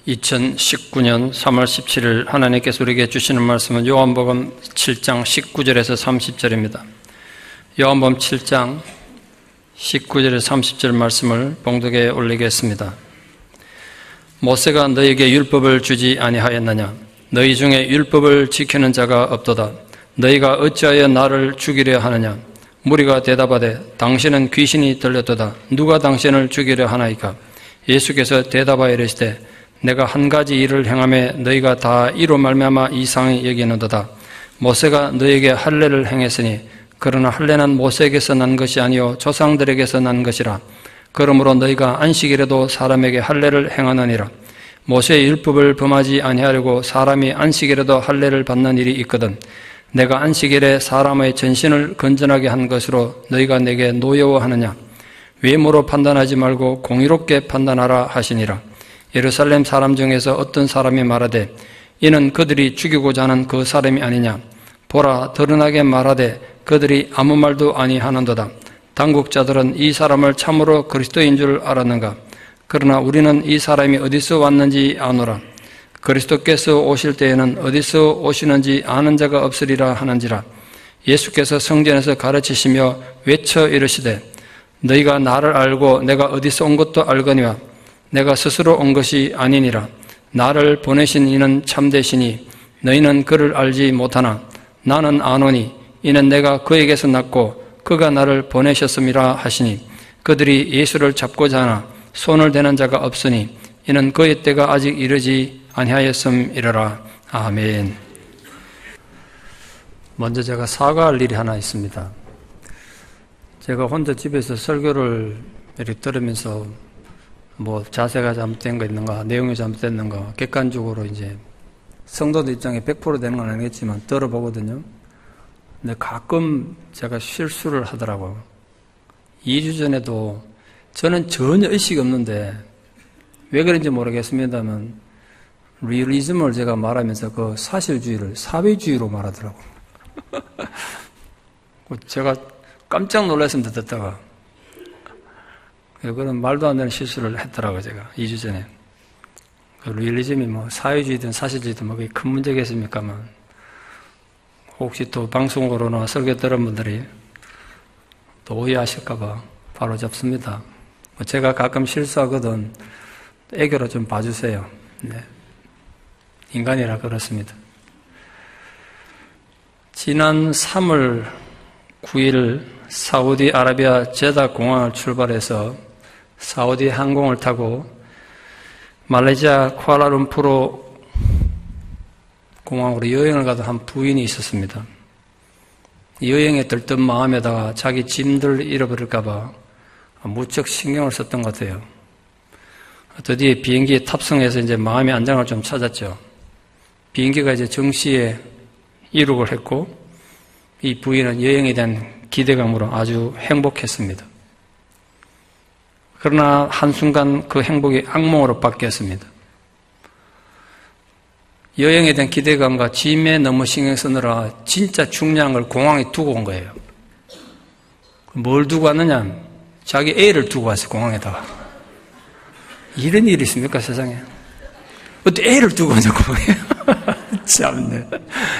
2019년 3월 17일 하나님께서 우리에게 주시는 말씀은 요한복음 7장 19절에서 30절입니다. 요한복음 7장 19절에서 30절 말씀을 봉독에 올리겠습니다. 모세가 너희에게 율법을 주지 아니하였느냐? 너희 중에 율법을 지키는 자가 없도다. 너희가 어찌하여 나를 죽이려 하느냐? 무리가 대답하되 당신은 귀신이 들렸도다. 누가 당신을 죽이려 하나이까? 예수께서 대답하여 이르시되 내가 한 가지 일을 행하매 너희가 다 이로 말미암아 이상히 여기는도다. 모세가 너희에게 할례를 행했으니 그러나 할례는 모세에게서 난 것이 아니요 조상들에게서 난 것이라. 그러므로 너희가 안식일에도 사람에게 할례를 행하느니라. 모세의 율법을 범하지 아니하려고 사람이 안식일에도 할례를 받는 일이 있거든. 내가 안식일에 사람의 전신을 건전하게 한 것으로 너희가 내게 노여워하느냐? 외모로 판단하지 말고 공의롭게 판단하라 하시니라. 예루살렘 사람 중에서 어떤 사람이 말하되 이는 그들이 죽이고자 하는 그 사람이 아니냐? 보라, 드러나게 말하되 그들이 아무 말도 아니하는도다. 당국자들은 이 사람을 참으로 그리스도인 줄 알았는가? 그러나 우리는 이 사람이 어디서 왔는지 아노라. 그리스도께서 오실 때에는 어디서 오시는지 아는 자가 없으리라 하는지라. 예수께서 성전에서 가르치시며 외쳐 이르시되 너희가 나를 알고 내가 어디서 온 것도 알거니와 내가 스스로 온 것이 아니니라. 나를 보내신 이는 참되시니 너희는 그를 알지 못하나 나는 아노니 이는 내가 그에게서 났고 그가 나를 보내셨음이라 하시니 그들이 예수를 잡고자 하나 손을 대는 자가 없으니 이는 그의 때가 아직 이르지 아니하였음이라라. 아멘. 먼저 제가 사과할 일이 하나 있습니다. 제가 혼자 집에서 설교를 이렇게 들으면서 자세가 잘못된 거 있는가, 내용이 잘못됐는가, 객관적으로 이제 성도들 입장에 100% 되는 건 아니겠지만 들어보거든요. 근데 가끔 제가 실수를 하더라고요. 2주 전에도 저는 전혀 의식이 없는데 왜 그런지 모르겠습니다만 리얼리즘을 제가 말하면서 그 사실주의를 사회주의로 말하더라고요. 제가 깜짝 놀랐습니다. 듣다가. 그런 말도 안 되는 실수를 했더라고요. 제가 2주 전에. 그 리얼리즘이 사회주의든 사실주의든 그게 큰 문제겠습니까만 혹시 또 방송으로나 설교 들은 분들이 또 오해하실까봐 바로 잡습니다. 제가 가끔 실수하거든 애교로 좀 봐주세요. 네. 인간이라 그렇습니다. 지난 3월 9일 사우디아라비아 제다 공항을 출발해서 사우디 항공을 타고 말레이시아 쿠알라룸푸르 공항으로 여행을 가던 한 부인이 있었습니다. 여행에 들뜬 마음에다가 자기 짐들 잃어버릴까봐 무척 신경을 썼던 것 같아요. 드디어 비행기에 탑승해서 이제 마음의 안정을 좀 찾았죠. 비행기가 이제 정시에 이륙을 했고 이 부인은 여행에 대한 기대감으로 아주 행복했습니다. 그러나 한순간 그 행복이 악몽으로 바뀌었습니다. 여행에 대한 기대감과 짐에 너무 신경 쓰느라 진짜 중요한 걸 공항에 두고 온 거예요. 뭘 두고 왔느냐? 자기 애를 두고 왔어요, 공항에다가. 이런 일이 있습니까, 세상에? 어떻게 애를 두고 오냐, 공항에? 참네.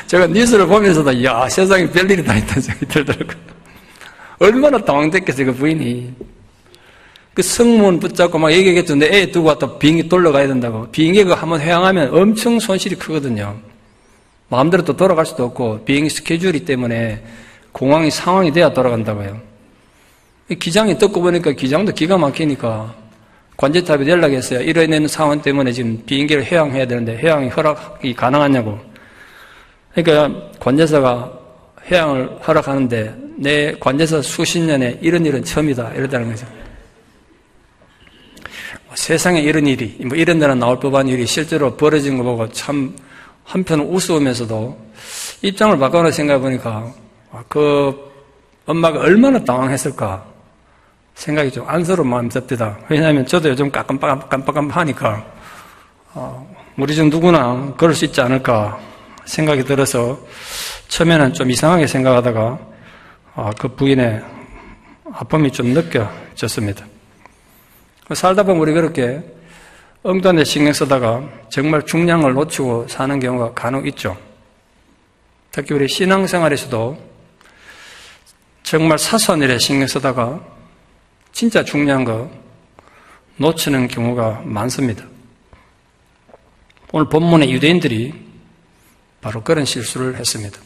제가 뉴스를 보면서도, 야, 세상에 별일이 다 있다는 생각이 들더라고요. 얼마나 당황됐겠어요, 그 부인이. 그 성문 붙잡고 막 얘기하겠죠. 내 애 두고 왔다 비행기 돌려가야 된다고. 비행기가 한번 회항하면 엄청 손실이 크거든요. 마음대로 또 돌아갈 수도 없고, 비행기 스케줄이 때문에 공항이 상황이 돼야 돌아간다고요. 기장이 듣고 보니까 기장도 기가 막히니까 관제탑에 연락했어요. 이런 상황 때문에 지금 비행기를 회항해야 되는데 회항이 허락이 가능하냐고. 그러니까 관제사가 회항을 허락하는데 내 관제사 수십 년에 이런 일은 처음이다. 이러다는 거죠. 세상에 이런 일이, 이런 데나 나올 법한 일이 실제로 벌어진 거 보고 참 한편 우스우면서도 입장을 바꿔서 생각해 보니까 그 엄마가 얼마나 당황했을까 생각이 좀 안쓰러운 마음이 듭니다. 왜냐하면 저도 요즘 깜빡깜빡하니까 우리 중 누구나 그럴 수 있지 않을까 생각이 들어서 처음에는 좀 이상하게 생각하다가 그 부인의 아픔이 좀 느껴졌습니다. 살다 보면 우리 그렇게 엉뚱한 데 신경 쓰다가 정말 중량을 놓치고 사는 경우가 간혹 있죠. 특히 우리 신앙생활에서도 정말 사소한 일에 신경 쓰다가 진짜 중요한 거 놓치는 경우가 많습니다. 오늘 본문의 유대인들이 바로 그런 실수를 했습니다.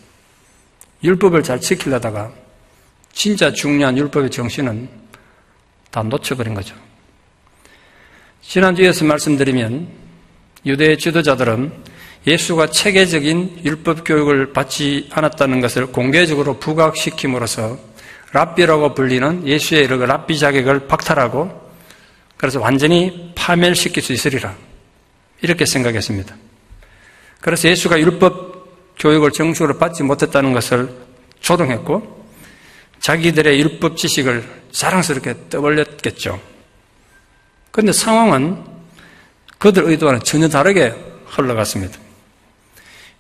율법을 잘 지키려다가 진짜 중요한 율법의 정신은 다 놓쳐버린 거죠. 지난주에서 말씀드리면 유대 지도자들은 예수가 체계적인 율법 교육을 받지 않았다는 것을 공개적으로 부각시킴으로써 랍비라고 불리는 예수의 랍비 자격을 박탈하고 그래서 완전히 파멸시킬 수 있으리라 이렇게 생각했습니다. 그래서 예수가 율법 교육을 정식으로 받지 못했다는 것을 조롱했고 자기들의 율법 지식을 자랑스럽게 떠벌렸겠죠. 그런데 상황은 그들 의도와는 전혀 다르게 흘러갔습니다.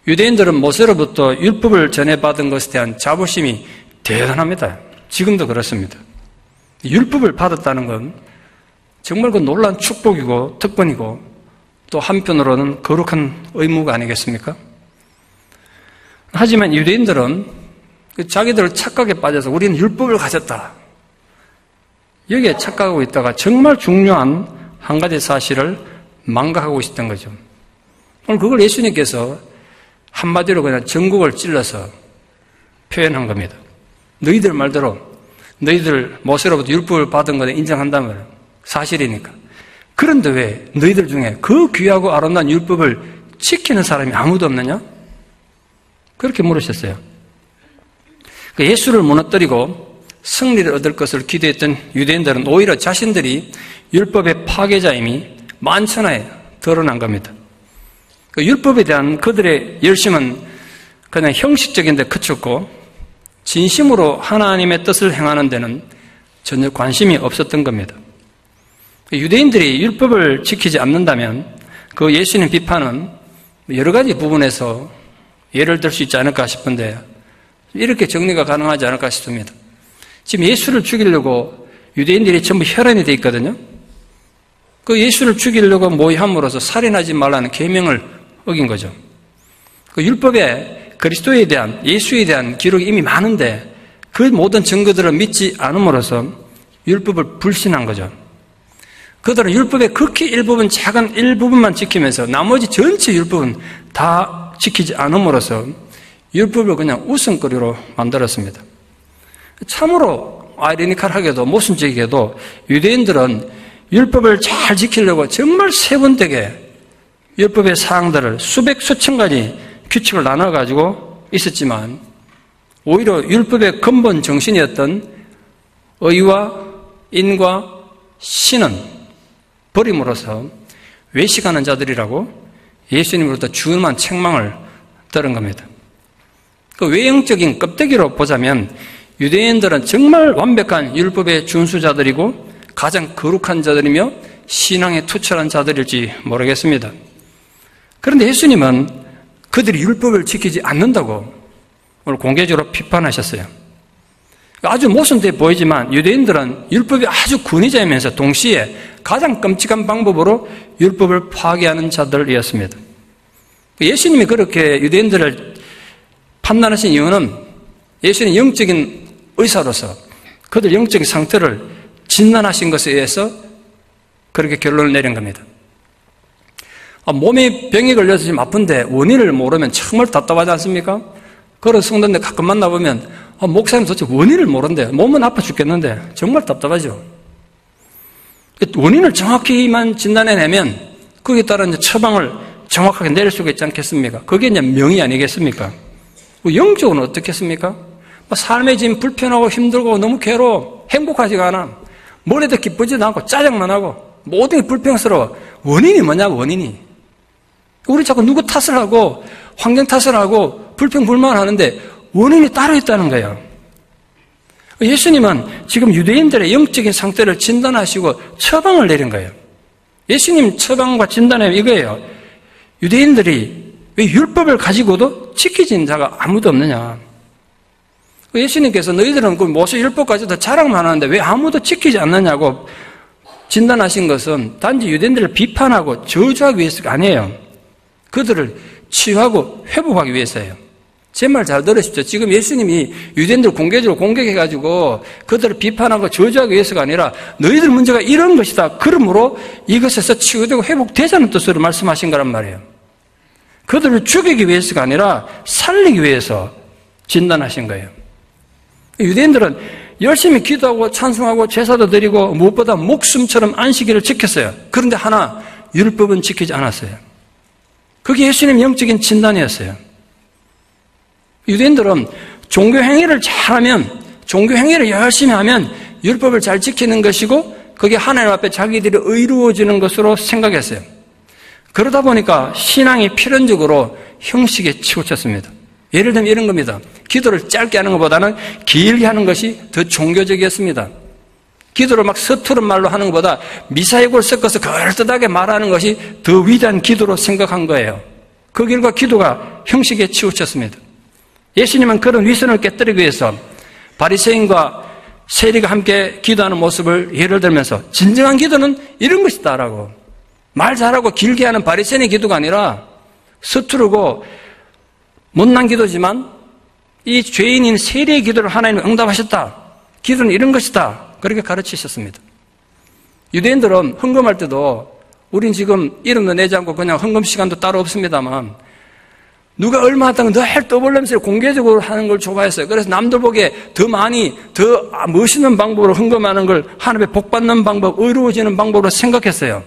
유대인들은 모세로부터 율법을 전해받은 것에 대한 자부심이 대단합니다. 지금도 그렇습니다. 율법을 받았다는 건 정말 그 놀라운 축복이고 특권이고 또 한편으로는 거룩한 의무가 아니겠습니까? 하지만 유대인들은 자기들 착각에 빠져서 우리는 율법을 가졌다. 여기에 착각하고 있다가 정말 중요한 한 가지 사실을 망각하고 있었던 거죠. 오늘 그걸 예수님께서 한마디로 그냥 전국을 찔러서 표현한 겁니다. 너희들 말대로 너희들 모세로부터 율법을 받은 것을 인정한다면 사실이니까. 그런데 왜 너희들 중에 그 귀하고 아름다운 율법을 지키는 사람이 아무도 없느냐? 그렇게 물으셨어요. 예수를 무너뜨리고 승리를 얻을 것을 기대했던 유대인들은 오히려 자신들이 율법의 파괴자임이 만천하에 드러난 겁니다. 율법에 대한 그들의 열심은 그냥 형식적인 데 그쳤고 진심으로 하나님의 뜻을 행하는 데는 전혀 관심이 없었던 겁니다. 유대인들이 율법을 지키지 않는다면 그 예수님 비판은 여러 가지 부분에서 예를 들 수 있지 않을까 싶은데 이렇게 정리가 가능하지 않을까 싶습니다. 지금 예수를 죽이려고 유대인들이 전부 혈안이 돼 있거든요. 그 예수를 죽이려고 모의함으로써 살인하지 말라는 계명을 어긴 거죠. 그 율법에 그리스도에 대한 예수에 대한 기록이 이미 많은데 그 모든 증거들을 믿지 않음으로써 율법을 불신한 거죠. 그들은 율법의 극히 일부분, 작은 일부분만 지키면서 나머지 전체 율법은 다 지키지 않음으로써 율법을 그냥 웃음거리로 만들었습니다. 참으로 아이러니컬하게도 모순적이게도 유대인들은 율법을 잘 지키려고 정말 세분되게 율법의 사항들을 수백 수천 가지 규칙을 나눠가지고 있었지만 오히려 율법의 근본 정신이었던 의와 인과 신은 버림으로써 외식하는 자들이라고 예수님으로부터 주음한 책망을 들은 겁니다. 그 외형적인 껍데기로 보자면 유대인들은 정말 완벽한 율법의 준수자들이고 가장 거룩한 자들이며 신앙에 투철한 자들일지 모르겠습니다. 그런데 예수님은 그들이 율법을 지키지 않는다고 오늘 공개적으로 비판하셨어요. 아주 모순돼 보이지만 유대인들은 율법이 아주 권위자이면서 동시에 가장 끔찍한 방법으로 율법을 파괴하는 자들이었습니다. 예수님이 그렇게 유대인들을 판단하신 이유는 예수님이 영적인 의사로서 그들 영적인 상태를 진단하신 것에 의해서 그렇게 결론을 내린 겁니다. 몸에 병이 걸려서 지금 아픈데 원인을 모르면 정말 답답하지 않습니까? 그런 성도인데 가끔 만나보면 목사님 도대체 원인을 모른대. 몸은 아파 죽겠는데 정말 답답하죠. 원인을 정확히만 진단해내면 거기에 따라 이제 처방을 정확하게 내릴 수가 있지 않겠습니까? 그게 이제 명의 아니겠습니까? 영적으로는 어떻겠습니까? 삶에 지금 불편하고 힘들고 너무 괴로워 행복하지가 않아. 머리도 기쁘지도 않고 짜증만 나고 모든 게 불평스러워. 원인이 뭐냐고 원인이. 우리 자꾸 누구 탓을 하고 환경 탓을 하고 불평불만하는데 원인이 따로 있다는 거예요. 예수님은 지금 유대인들의 영적인 상태를 진단하시고 처방을 내린 거예요. 예수님 처방과 진단은 이거예요. 유대인들이 왜 율법을 가지고도 지키진 자가 아무도 없느냐. 예수님께서 너희들은 그 모세 율법까지도 자랑만 하는데 왜 아무도 지키지 않느냐고 진단하신 것은 단지 유대인들을 비판하고 저주하기 위해서가 아니에요. 그들을 치유하고 회복하기 위해서예요. 제 말 잘 들으십시오. 지금 예수님이 유대인들 공개적으로 공격해가지고 그들을 비판하고 저주하기 위해서가 아니라 너희들 문제가 이런 것이다. 그러므로 이것에서 치유되고 회복되자는 뜻으로 말씀하신 거란 말이에요. 그들을 죽이기 위해서가 아니라 살리기 위해서 진단하신 거예요. 유대인들은 열심히 기도하고 찬송하고 제사도 드리고 무엇보다 목숨처럼 안식일을 지켰어요. 그런데 하나, 율법은 지키지 않았어요. 그게 예수님 영적인 진단이었어요. 유대인들은 종교 행위를 잘하면, 종교 행위를 열심히 하면 율법을 잘 지키는 것이고 그게 하나님 앞에 자기들이 의로워지는 것으로 생각했어요. 그러다 보니까 신앙이 필연적으로 형식에 치우쳤습니다. 예를 들면 이런 겁니다. 기도를 짧게 하는 것보다는 길게 하는 것이 더 종교적이었습니다. 기도를 막 서투른 말로 하는 것보다 미사역을 섞어서 그럴듯하게 말하는 것이 더 위대한 기도로 생각한 거예요. 그 결과 기도가 형식에 치우쳤습니다. 예수님은 그런 위선을 깨뜨리기 위해서 바리새인과 세리가 함께 기도하는 모습을 예를 들면서 진정한 기도는 이런 것이다라고, 말 잘하고 길게 하는 바리새인의 기도가 아니라 서투르고 못난 기도지만 이 죄인인 세리의 기도를 하나님은 응답하셨다. 기도는 이런 것이다. 그렇게 가르치셨습니다. 유대인들은 헌금할 때도, 우린 지금 이름도 내지 않고 그냥 헌금 시간도 따로 없습니다만 누가 얼마 했다는 걸 늘 떠벌면서 공개적으로 하는 걸 좋아했어요. 그래서 남들 보기에 더 많이, 더 멋있는 방법으로 헌금하는 걸 하나님의 복받는 방법, 의로워지는 방법으로 생각했어요.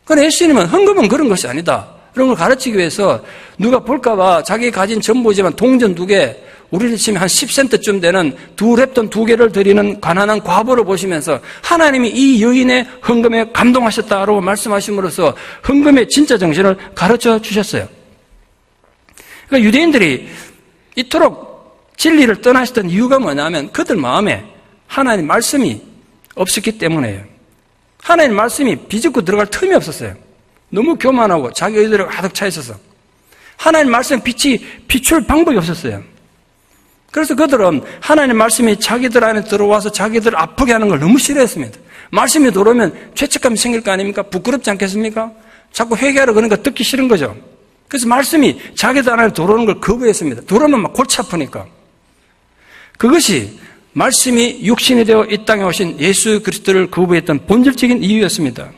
그런데 예수님은 헌금은 그런 것이 아니다. 그런 걸 가르치기 위해서 누가 볼까봐 자기 가진 전부지만 동전 2개, 우리를 치면 한 10센트쯤 되는 2랩돈 2개를 드리는 가난한 과부를 보시면서 하나님이 이 여인의 헌금에 감동하셨다라고 말씀하심으로써 헌금의 진짜 정신을 가르쳐 주셨어요. 그러니까 유대인들이 이토록 진리를 떠나셨던 이유가 뭐냐면 그들 마음에 하나님 말씀이 없었기 때문이에요. 하나님 말씀이 비집고 들어갈 틈이 없었어요. 너무 교만하고 자기 의대로 가득 차 있어서 하나님 말씀 빛이 비출 방법이 없었어요. 그래서 그들은 하나님 말씀이 자기들 안에 들어와서 자기들 아프게 하는 걸 너무 싫어했습니다. 말씀이 들어오면 죄책감이 생길 거 아닙니까? 부끄럽지 않겠습니까? 자꾸 회개하러 그러니까 듣기 싫은 거죠. 그래서 말씀이 자기들 안에 들어오는 걸 거부했습니다. 들어오면 막 골치 아프니까. 그것이 말씀이 육신이 되어 이 땅에 오신 예수 그리스도를 거부했던 본질적인 이유였습니다.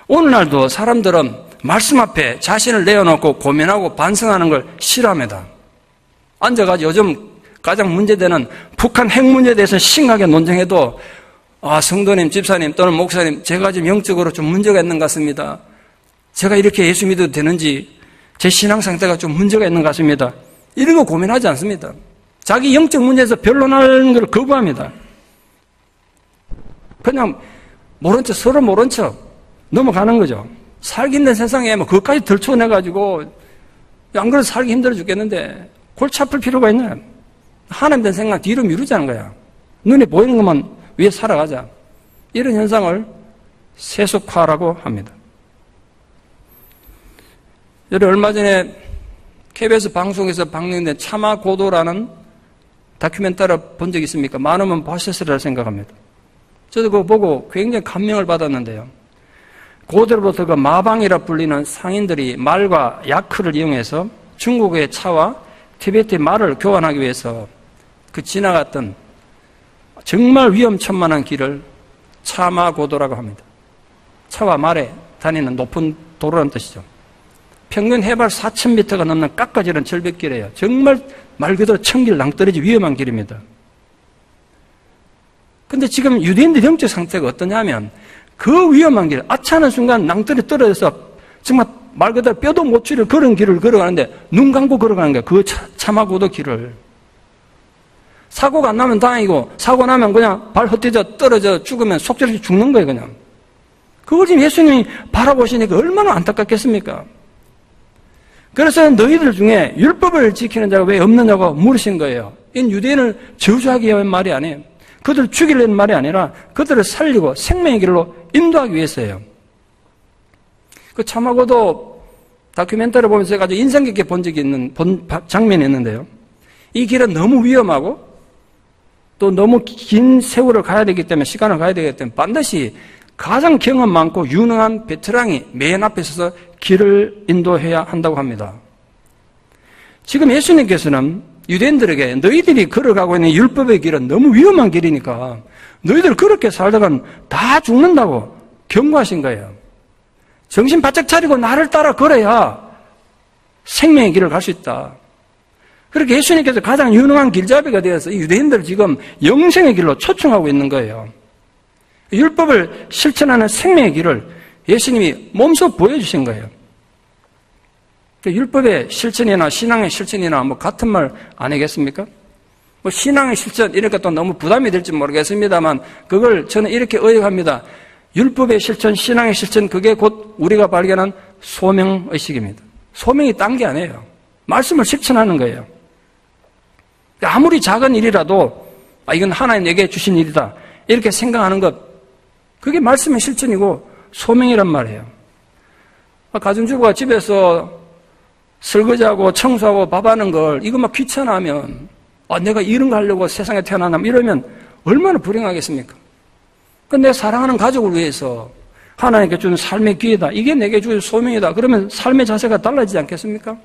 오늘날도 사람들은 말씀 앞에 자신을 내어놓고 고민하고 반성하는 걸 싫어합니다. 앉아가지고 요즘 가장 문제되는 북한 핵 문제에 대해서 심하게 논쟁해도 성도님, 집사님 또는 목사님, 제가 지금 영적으로 좀 문제가 있는 것 같습니다. 제가 이렇게 예수 믿어도 되는지, 제 신앙 상태가 좀 문제가 있는 것 같습니다. 이런 거 고민하지 않습니다. 자기 영적 문제에서 변론하는 걸 거부합니다. 그냥 모른 척, 서로 모른 척 넘어가는 거죠. 살기 힘든 세상에 뭐 그것까지 덜쳐내가지고 안 그래도 살기 힘들어 죽겠는데 골치 아플 필요가 있냐. 하나님 된 생각 뒤로 미루자는 거야. 눈에 보이는 것만 위해 살아가자. 이런 현상을 세속화라고 합니다. 여러분, 얼마 전에 KBS 방송에서 방영된 참화고도라는 다큐멘터리를 본 적 있습니까? 많으면 보셨으리라 생각합니다. 저도 그거 보고 굉장히 감명을 받았는데요. 고대로부터 그 마방이라 불리는 상인들이 말과 야크를 이용해서 중국의 차와 티베트의 말을 교환하기 위해서 그 지나갔던 정말 위험천만한 길을 참화고도라고 합니다. 차와 말에 다니는 높은 도로라는 뜻이죠. 평균 해발 4,000m가 넘는 깎아지른 절벽길이에요. 정말 말 그대로 천길 낭떠러지 위험한 길입니다. 근데 지금 유대인들 영적 상태가 어떠냐면 그 위험한 길, 아차하는 순간 낭떠러지 떨어져서 정말 말 그대로 뼈도 못 추릴 그런 길을 걸어가는데 눈 감고 걸어가는 거예요. 그 참화고도 길을. 사고가 안 나면 다행이고 사고 나면 그냥 발 헛디뎌 떨어져 죽으면 속절없이 죽는 거예요. 그냥. 그걸 지금 예수님이 바라보시니까 얼마나 안타깝겠습니까? 그래서 너희들 중에 율법을 지키는 자가 왜 없느냐고 물으신 거예요. 이 유대인을 저주하기 위한 말이 아니에요. 그들을 죽이려는 말이 아니라 그들을 살리고 생명의 길로 인도하기 위해서예요. 그 참하고도 다큐멘터리 보면서 제가 아주 인상 깊게 본 적이 있는 장면이 있는데요. 이 길은 너무 위험하고 또 너무 긴 세월을 가야 되기 때문에, 시간을 가야 되기 때문에 반드시 가장 경험 많고 유능한 베테랑이 맨 앞에 서서 길을 인도해야 한다고 합니다. 지금 예수님께서는 유대인들에게 너희들이 걸어가고 있는 율법의 길은 너무 위험한 길이니까 너희들 그렇게 살다간 다 죽는다고 경고하신 거예요. 정신 바짝 차리고 나를 따라 걸어야 생명의 길을 갈 수 있다. 그렇게 예수님께서 가장 유능한 길잡이가 되어서 유대인들을 지금 영생의 길로 초청하고 있는 거예요. 율법을 실천하는 생명의 길을 예수님이 몸소 보여주신 거예요. 율법의 실천이나 신앙의 실천이나 뭐 같은 말 아니겠습니까? 뭐 신앙의 실천 이러니까 또 너무 부담이 될지 모르겠습니다만 그걸 저는 이렇게 의역합니다. 율법의 실천, 신앙의 실천 그게 곧 우리가 발견한 소명의식입니다. 소명이 딴 게 아니에요. 말씀을 실천하는 거예요. 아무리 작은 일이라도 이건 하나님 내게 주신 일이다 이렇게 생각하는 것 그게 말씀의 실천이고 소명이란 말이에요. 가정주부가 집에서 설거지하고 청소하고 밥하는 걸 이거 막 귀찮아하면 내가 이런 거 하려고 세상에 태어났나 이러면 얼마나 불행하겠습니까? 내 사랑하는 가족을 위해서 하나님께 주는 삶의 기회다. 이게 내게 주는 소명이다. 그러면 삶의 자세가 달라지지 않겠습니까?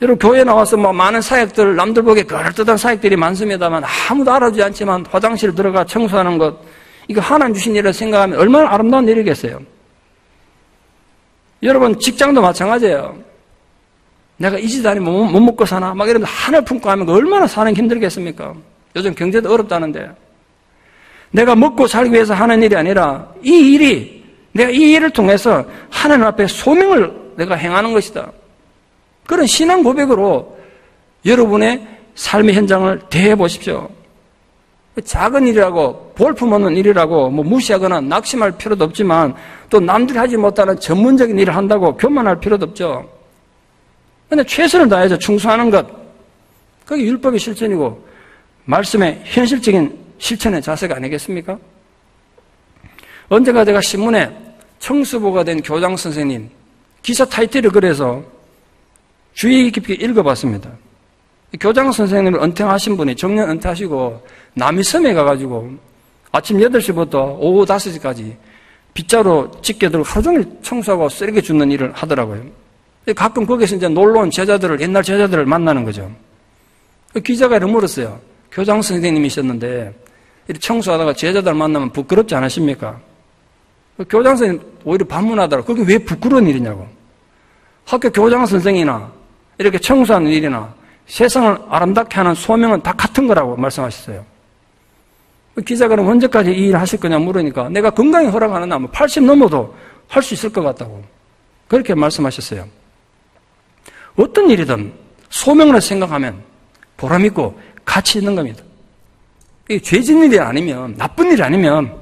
여러분 교회 나와서 뭐 많은 사역들 남들 보기에 그럴듯한 사역들이 많습니다만 아무도 알아주지 않지만 화장실 들어가 청소하는 것 이거 하나님 주신 일을 생각하면 얼마나 아름다운 일이겠어요. 여러분 직장도 마찬가지예요. 내가 이 집 다니면 못 먹고 사나 막 이러면서 하늘 품고 하면 얼마나 사는 게 힘들겠습니까? 요즘 경제도 어렵다는데 내가 먹고 살기 위해서 하는 일이 아니라 이 일이 내가 이 일을 통해서 하나님 앞에 소명을 내가 행하는 것이다. 그런 신앙 고백으로 여러분의 삶의 현장을 대해 보십시오. 작은 일이라고 볼품없는 일이라고 뭐 무시하거나 낙심할 필요도 없지만 또 남들이 하지 못하는 전문적인 일을 한다고 교만할 필요도 없죠. 그런데 최선을 다해서 충성하는 것 그게 율법의 실천이고 말씀의 현실적인 실천의 자세가 아니겠습니까? 언젠가 제가 신문에 청수보가 된 교장 선생님 기사 타이틀을 그래서 주의 깊게 읽어봤습니다. 교장 선생님을 은퇴하신 분이 정년 은퇴하시고 남이섬에 가가지고 아침 8시부터 오후 5시까지 빗자루 집게 들고 하루 종일 청소하고 쓰레기 줍는 일을 하더라고요. 가끔 거기서 이제 놀러온 제자들을 옛날 제자들을 만나는 거죠. 기자가 이렇게 물었어요. 교장 선생님이셨는데 이렇게 청소하다가 제자들 만나면 부끄럽지 않으십니까? 교장 선생님 오히려 반문하더라고요. 그게 왜 부끄러운 일이냐고. 학교 교장 선생이나 이렇게 청소하는 일이나 세상을 아름답게 하는 소명은 다 같은 거라고 말씀하셨어요. 기자가 그럼 언제까지 이 일을 하실 거냐 물으니까 내가 건강이 허락하는 한 80 넘어도 할 수 있을 것 같다고 그렇게 말씀하셨어요. 어떤 일이든 소명을 생각하면 보람있고 가치 있는 겁니다. 이게 죄진 일이 아니면 나쁜 일이 아니면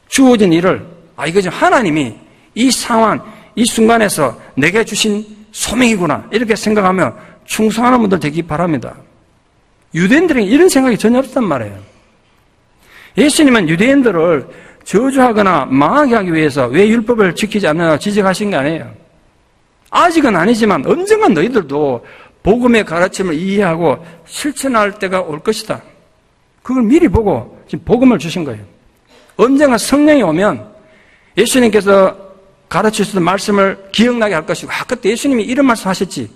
주어진 일을 이거 지금 하나님이 이 상황 이 순간에서 내게 주신 소명이구나 이렇게 생각하며 충성하는 분들 되기 바랍니다. 유대인들에게 이런 생각이 전혀 없단 말이에요. 예수님은 유대인들을 저주하거나 망하게 하기 위해서 왜 율법을 지키지 않느냐 지적하신 게 아니에요. 아직은 아니지만 언젠간 너희들도 복음의 가르침을 이해하고 실천할 때가 올 것이다. 그걸 미리 보고 지금 복음을 주신 거예요. 언젠가 성령이 오면 예수님께서 가르치셨던 말씀을 기억나게 할 것이고 그때 예수님이 이런 말씀 하셨지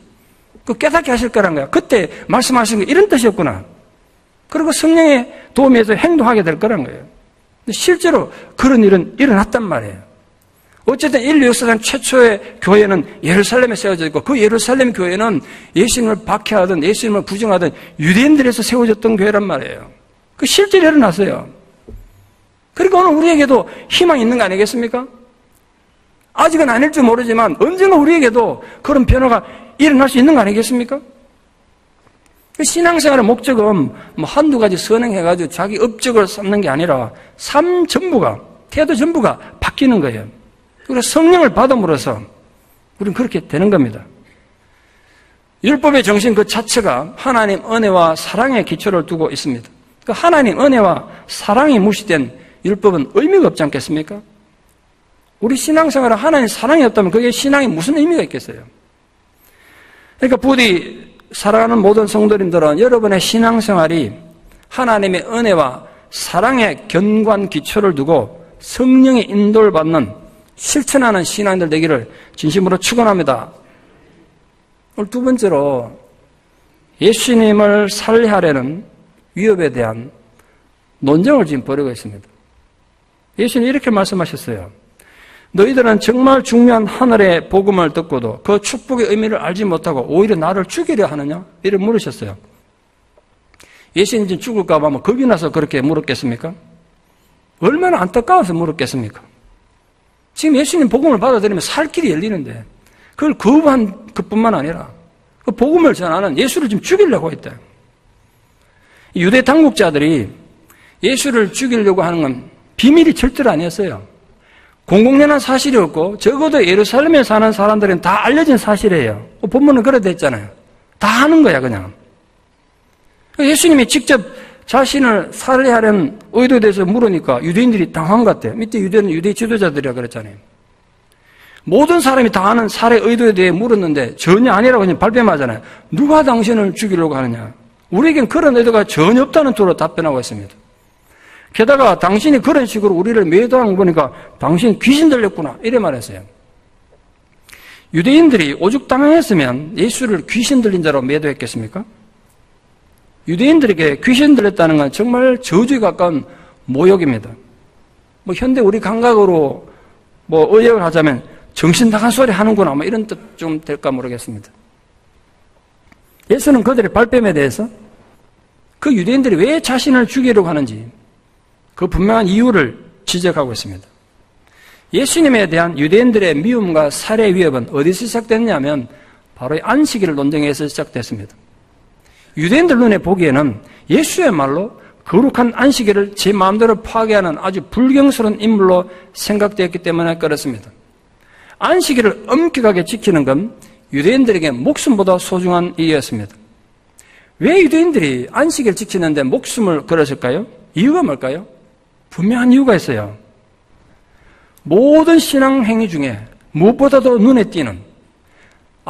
그 깨닫게 하실 거란 거야. 그때 말씀하신 게 이런 뜻이었구나. 그리고 성령의 도움에서 행동하게 될 거란 거예요. 근데 실제로 그런 일은 일어났단 말이에요. 어쨌든 인류 역사상 최초의 교회는 예루살렘에 세워져 있고 그 예루살렘 교회는 예수님을 박해하든 예수님을 부정하든 유대인들에서 세워졌던 교회란 말이에요. 그 실제로 일어났어요. 그러니까 오늘 우리에게도 희망이 있는 거 아니겠습니까? 아직은 아닐지 모르지만 언젠가 우리에게도 그런 변화가 일어날 수 있는 거 아니겠습니까? 신앙생활의 목적은 뭐 한두 가지 선행해가지고 자기 업적을 쌓는 게 아니라 삶 전부가, 태도 전부가 바뀌는 거예요. 그래서 성령을 받음으로써 우리는 그렇게 되는 겁니다. 율법의 정신 그 자체가 하나님 은혜와 사랑의 기초를 두고 있습니다. 그 하나님 은혜와 사랑이 무시된 율법은 의미가 없지 않겠습니까? 우리 신앙생활은 하나님 사랑이 없다면 그게 신앙에 무슨 의미가 있겠어요? 그러니까 부디 사랑하는 모든 성도님들은 여러분의 신앙생활이 하나님의 은혜와 사랑의 견고한 기초를 두고 성령의 인도를 받는 실천하는 신앙인들 되기를 진심으로 축원합니다. 오늘 두 번째로 예수님을 살해하려는 위협에 대한 논쟁을 지금 벌이고 있습니다. 예수님 이렇게 말씀하셨어요. 너희들은 정말 중요한 하늘의 복음을 듣고도 그 축복의 의미를 알지 못하고 오히려 나를 죽이려 하느냐? 이렇게 물으셨어요. 예수님 지금 죽을까 봐 겁이 나서 그렇게 물었겠습니까? 얼마나 안타까워서 물었겠습니까? 지금 예수님 복음을 받아들이면 살 길이 열리는데 그걸 거부한 것뿐만 아니라 그 복음을 전하는 예수를 지금 죽이려고 했다. 유대 당국자들이 예수를 죽이려고 하는 건 비밀이 절대로 아니었어요. 공공연한 사실이었고 적어도 예루살렘에 사는 사람들은 다 알려진 사실이에요. 본문은 그래 됐잖아요. 다 하는 거야 그냥. 예수님이 직접 자신을 살해하려는 의도에 대해서 물으니까 유대인들이 당황한 것 같아요. 밑에 유대는 유대 지도자들이라 그랬잖아요. 모든 사람이 다 아는 살해 의도에 대해 물었는데 전혀 아니라고 그냥 발뺌하잖아요. 누가 당신을 죽이려고 하느냐? 우리에겐 그런 의도가 전혀 없다는 쪽으로 답변하고 있습니다. 게다가 당신이 그런 식으로 우리를 매도하는 거 보니까 당신 귀신 들렸구나 이래 말했어요. 유대인들이 오죽 당황했으면 예수를 귀신 들린 자로 매도했겠습니까? 유대인들에게 귀신 들렸다는 건 정말 저주에 가까운 모욕입니다. 현대 우리 감각으로 의역을 하자면 정신 나간 소리 하는구나 이런 뜻 좀 될까 모르겠습니다. 예수는 그들의 발뺌에 대해서 그 유대인들이 왜 자신을 죽이려고 하는지 그 분명한 이유를 지적하고 있습니다. 예수님에 대한 유대인들의 미움과 살해 위협은 어디서 시작됐냐면 바로 이 안식일 논쟁에서 시작됐습니다. 유대인들 눈에 보기에는 예수야말로 거룩한 안식일을 제 마음대로 파괴하는 아주 불경스러운 인물로 생각되었기 때문에 그렇습니다. 안식일을 엄격하게 지키는 건 유대인들에게 목숨보다 소중한 일이었습니다. 왜 유대인들이 안식일을 지키는데 목숨을 걸었을까요? 이유가 뭘까요? 분명한 이유가 있어요. 모든 신앙 행위 중에 무엇보다도 눈에 띄는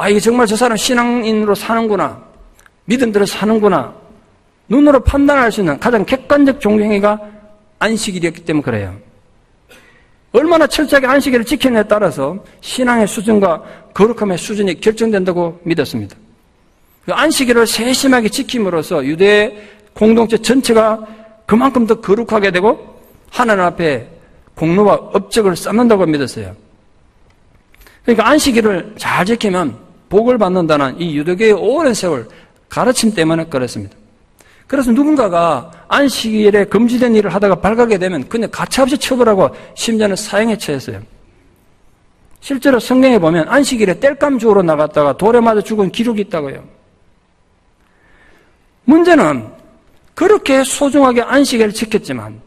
이게 정말 저 사람 신앙인으로 사는구나, 믿음대로 사는구나, 눈으로 판단할 수 있는 가장 객관적 종교 행위가 안식일이었기 때문에 그래요. 얼마나 철저하게 안식일을 지키느냐에 따라서 신앙의 수준과 거룩함의 수준이 결정된다고 믿었습니다. 안식일을 세심하게 지킴으로써 유대 공동체 전체가 그만큼 더 거룩하게 되고 하나님 앞에 공로와 업적을 쌓는다고 믿었어요. 그러니까 안식일을 잘 지키면 복을 받는다는 이 유대교의 오랜 세월 가르침 때문에 그렇습니다. 그래서 누군가가 안식일에 금지된 일을 하다가 발각하게 되면 그냥 가차없이 처벌하고 심지어는 사형에 처했어요. 실제로 성경에 보면 안식일에 땔감 주우러 나갔다가 돌에 맞아 죽은 기록이 있다고요. 문제는 그렇게 소중하게 안식일을 지켰지만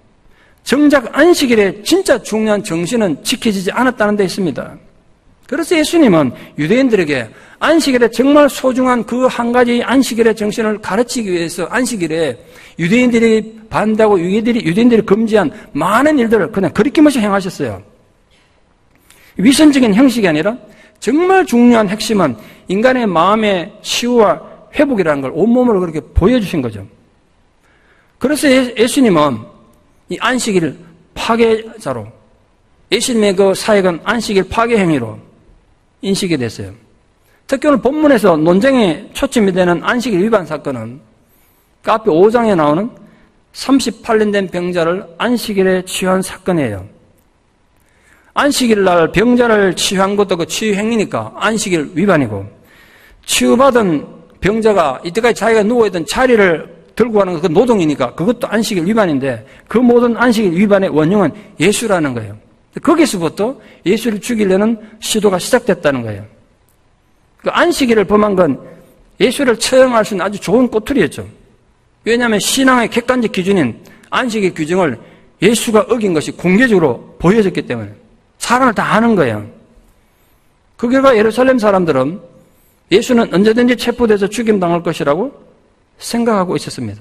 정작 안식일의 진짜 중요한 정신은 지켜지지 않았다는 데 있습니다. 그래서 예수님은 유대인들에게 안식일에 정말 소중한 그 한 가지 안식일의 정신을 가르치기 위해서 안식일에 유대인들이 반대하고 유대인들이 금지한 많은 일들을 그냥 거리낌없이 행하셨어요. 위선적인 형식이 아니라 정말 중요한 핵심은 인간의 마음의 치유와 회복이라는 걸 온몸으로 그렇게 보여주신 거죠. 그래서 예수님은 이 안식일 파괴자로, 예수님의 그 사역은 안식일 파괴 행위로 인식이 됐어요. 특히 오늘 본문에서 논쟁에 초점이 되는 안식일 위반 사건은 그 앞에 5장에 나오는 38년 된 병자를 안식일에 치유한 사건이에요. 안식일 날 병자를 치유한 것도 그 치유 행위니까 안식일 위반이고, 치유받은 병자가 이때까지 자기가 누워있던 자리를 들고 가는 그 노동이니까 그것도 안식일 위반인데, 그 모든 안식일 위반의 원흉은 예수라는 거예요. 거기서부터 예수를 죽이려는 시도가 시작됐다는 거예요. 그 안식일을 범한 건 예수를 처형할 수 있는 아주 좋은 꼬투리였죠. 왜냐하면 신앙의 객관적 기준인 안식의 규정을 예수가 어긴 것이 공개적으로 보여졌기 때문에 사람을 다 아는 거예요. 그 결과 예루살렘 사람들은 예수는 언제든지 체포돼서 죽임당할 것이라고 생각하고 있었습니다.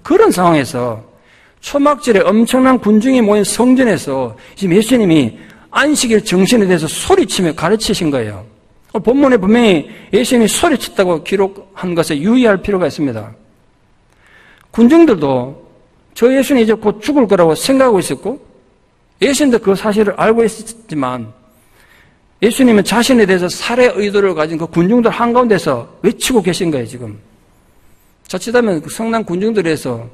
그런 상황에서 초막절에 엄청난 군중이 모인 성전에서 지금 예수님이 안식일 정신에 대해서 소리치며 가르치신 거예요. 본문에 분명히 예수님이 소리쳤다고 기록한 것에 유의할 필요가 있습니다. 군중들도 저 예수님이 이제 곧 죽을 거라고 생각하고 있었고, 예수님도 그 사실을 알고 있었지만, 예수님은 자신에 대해서 살해 의도를 가진 그 군중들 한가운데서 외치고 계신 거예요, 지금. 자칫하면 그 성난 군중들에서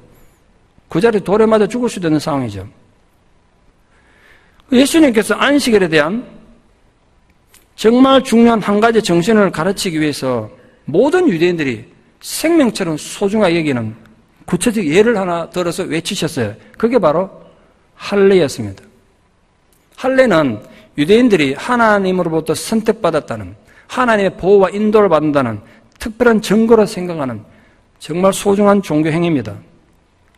그 자리에 돌에 맞아 죽을 수도 있는 상황이죠. 예수님께서 안식일에 대한 정말 중요한 한 가지 정신을 가르치기 위해서 모든 유대인들이 생명처럼 소중하게 여기는 구체적 예를 하나 들어서 외치셨어요. 그게 바로 할례였습니다. 할례는 유대인들이 하나님으로부터 선택받았다는, 하나님의 보호와 인도를 받는다는 특별한 증거로 생각하는 정말 소중한 종교 행위입니다.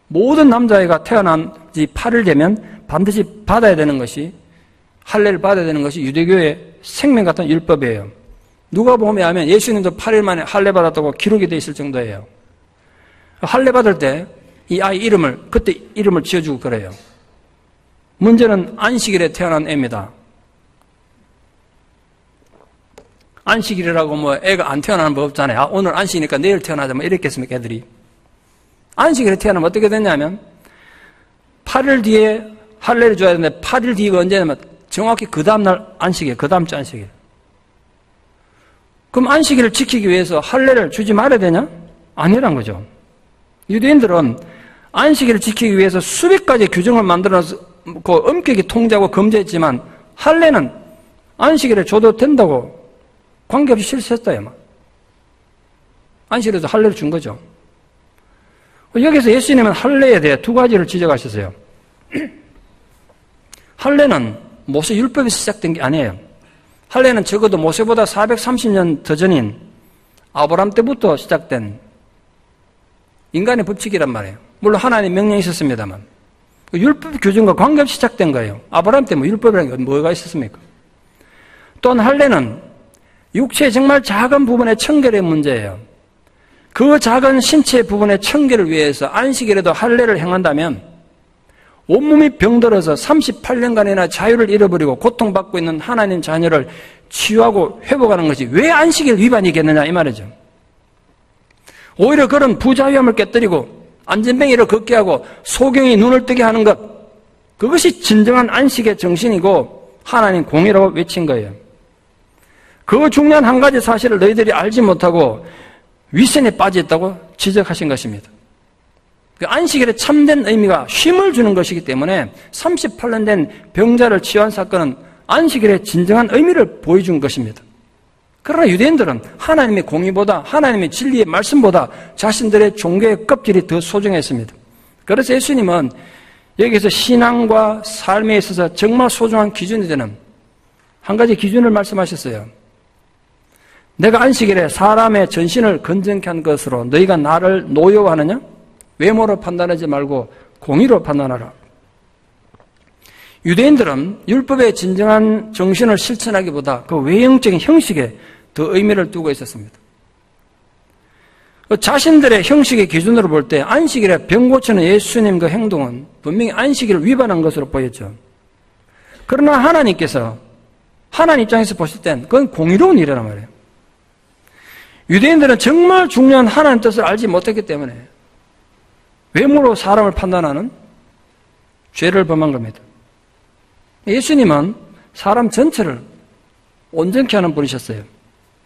모든 남자애가 태어난 지 8일 되면 반드시 받아야 되는 것이, 할례를 받아야 되는 것이 유대교의 생명 같은 율법이에요. 누가복음에 하면 예수님도 8일 만에 할례 받았다고 기록이 되어 있을 정도예요. 할례 받을 때 이 아이 이름을, 그때 이름을 지어주고 그래요. 문제는 안식일에 태어난 애입니다. 안식일이라고 뭐 애가 안 태어나는 법 없잖아요. 아, 오늘 안식이니까 내일 태어나자, 뭐 이랬겠습니까, 애들이. 안식일에 태어나면 어떻게 됐냐면 8일 뒤에 할례를 줘야 되는데 8일 뒤가 언제냐면 정확히 그 다음날 안식일, 그 다음 주 안식일. 그럼 안식일을 지키기 위해서 할례를 주지 말아야 되냐? 아니란 거죠. 유대인들은 안식일을 지키기 위해서 수백 가지 규정을 만들어서 엄격히 통제하고 금지했지만 할례는 안식일에 줘도 된다고 관계없이 실시했어요. 안식일에서 할례를 준 거죠. 여기서 예수님은 할례에 대해 두 가지를 지적하셨어요. 할례는 모세 율법에서 시작된 게 아니에요. 할례는 적어도 모세보다 430년 더 전인 아브라함 때부터 시작된 인간의 법칙이란 말이에요. 물론 하나님의 명령이 있었습니다만 율법 규정과 관계없이 시작된 거예요. 아브라함 때 뭐 율법이라는 게 뭐가 있었습니까? 또한 할례는 육체의 정말 작은 부분의 청결의 문제예요. 그 작은 신체 부분의 청결을 위해서 안식일에도 할례를 행한다면 온몸이 병들어서 38년간이나 자유를 잃어버리고 고통받고 있는 하나님 자녀를 치유하고 회복하는 것이 왜 안식일 위반이겠느냐 이 말이죠. 오히려 그런 부자유함을 깨뜨리고 안전뱅이를 걷게 하고 소경이 눈을 뜨게 하는 것, 그것이 진정한 안식의 정신이고 하나님 공의라고 외친 거예요. 그 중요한 한 가지 사실을 너희들이 알지 못하고 위선에 빠져있다고 지적하신 것입니다. 그 안식일의 참된 의미가 쉼을 주는 것이기 때문에 38년 된 병자를 치유한 사건은 안식일의 진정한 의미를 보여준 것입니다. 그러나 유대인들은 하나님의 공의보다 하나님의 진리의 말씀보다 자신들의 종교의 껍질이 더 소중했습니다. 그래서 예수님은 여기서 신앙과 삶에 있어서 정말 소중한 기준이 되는 한 가지 기준을 말씀하셨어요. 내가 안식일에 사람의 전신을 건전케 한 것으로 너희가 나를 노여워하느냐? 외모로 판단하지 말고 공의로 판단하라. 유대인들은 율법의 진정한 정신을 실천하기보다 그 외형적인 형식에 더 의미를 두고 있었습니다. 자신들의 형식의 기준으로 볼 때 안식일에 병 고치는 예수님 그 행동은 분명히 안식일을 위반한 것으로 보였죠. 그러나 하나님께서 하나님 입장에서 보실 땐 그건 공의로운 일이란 말이에요. 유대인들은 정말 중요한 하나님 뜻을 알지 못했기 때문에 외모로 사람을 판단하는 죄를 범한 겁니다. 예수님은 사람 전체를 온전케 하는 분이셨어요.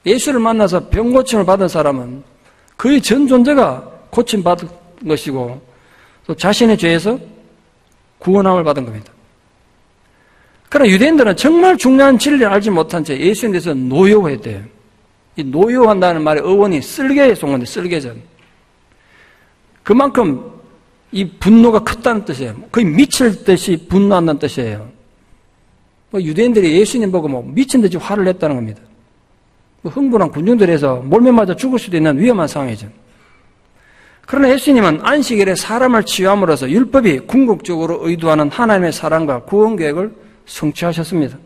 예수를 만나서 병 고침을 받은 사람은 그의 전 존재가 고침받은 것이고 또 자신의 죄에서 구원함을 받은 겁니다. 그러나 유대인들은 정말 중요한 진리를 알지 못한 채 예수님에 대해서 노여워했대요. 이 노여워한다는 말의 어원이 쓸개에서 온 건데, 쓸개전. 그만큼 이 분노가 컸다는 뜻이에요. 거의 미칠 듯이 분노한다는 뜻이에요. 유대인들이 예수님 보고 미친 듯이 화를 냈다는 겁니다. 흥분한 군중들에서 몰매 맞아 죽을 수도 있는 위험한 상황이죠. 그러나 예수님은 안식일에 사람을 치유함으로써 율법이 궁극적으로 의도하는 하나님의 사랑과 구원 계획을 성취하셨습니다.